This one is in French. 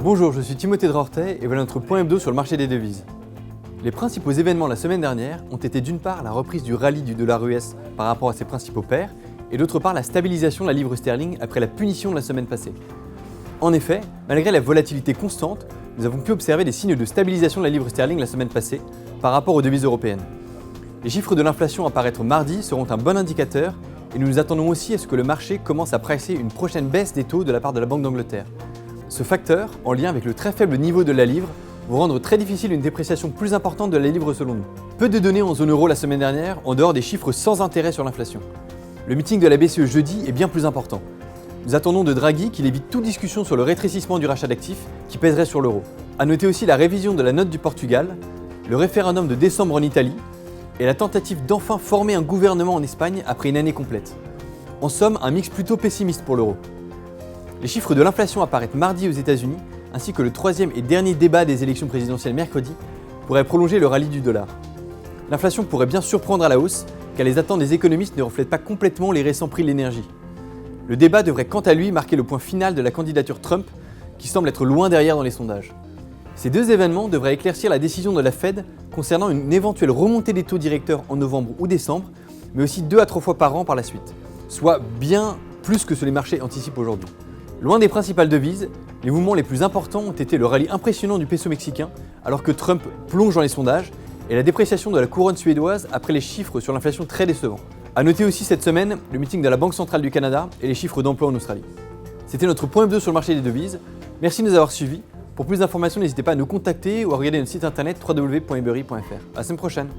Bonjour, je suis Timothée Drortet et voilà notre point hebdo sur le marché des devises. Les principaux événements la semaine dernière ont été d'une part la reprise du rallye du dollar US par rapport à ses principaux pairs et d'autre part la stabilisation de la livre sterling après la punition de la semaine passée. En effet, malgré la volatilité constante, nous avons pu observer des signes de stabilisation de la livre sterling la semaine passée par rapport aux devises européennes. Les chiffres de l'inflation à paraître mardi seront un bon indicateur et nous nous attendons aussi à ce que le marché commence à pricer une prochaine baisse des taux de la part de la Banque d'Angleterre. Ce facteur, en lien avec le très faible niveau de la livre, va rendre très difficile une dépréciation plus importante de la livre selon nous. Peu de données en zone euro la semaine dernière, en dehors des chiffres sans intérêt sur l'inflation. Le meeting de la BCE jeudi est bien plus important. Nous attendons de Draghi qu'il évite toute discussion sur le rétrécissement du rachat d'actifs qui pèserait sur l'euro. A noter aussi la révision de la note du Portugal, le référendum de décembre en Italie et la tentative d'enfin former un gouvernement en Espagne après une année complète. En somme, un mix plutôt pessimiste pour l'euro. Les chiffres de l'inflation apparaissent mardi aux États-Unis, ainsi que le troisième et dernier débat des élections présidentielles mercredi, pourraient prolonger le rallye du dollar. L'inflation pourrait bien surprendre à la hausse, car les attentes des économistes ne reflètent pas complètement les récents prix de l'énergie. Le débat devrait quant à lui marquer le point final de la candidature Trump, qui semble être loin derrière dans les sondages. Ces deux événements devraient éclaircir la décision de la Fed concernant une éventuelle remontée des taux directeurs en novembre ou décembre, mais aussi 2 à 3 fois par an par la suite, soit bien plus que ce que les marchés anticipent aujourd'hui. Loin des principales devises, les mouvements les plus importants ont été le rallye impressionnant du peso mexicain alors que Trump plonge dans les sondages et la dépréciation de la couronne suédoise après les chiffres sur l'inflation très décevants. A noter aussi cette semaine le meeting de la Banque centrale du Canada et les chiffres d'emploi en Australie. C'était notre point hebdo sur le marché des devises. Merci de nous avoir suivis. Pour plus d'informations, n'hésitez pas à nous contacter ou à regarder notre site internet www.ebury.fr. À la semaine prochaine.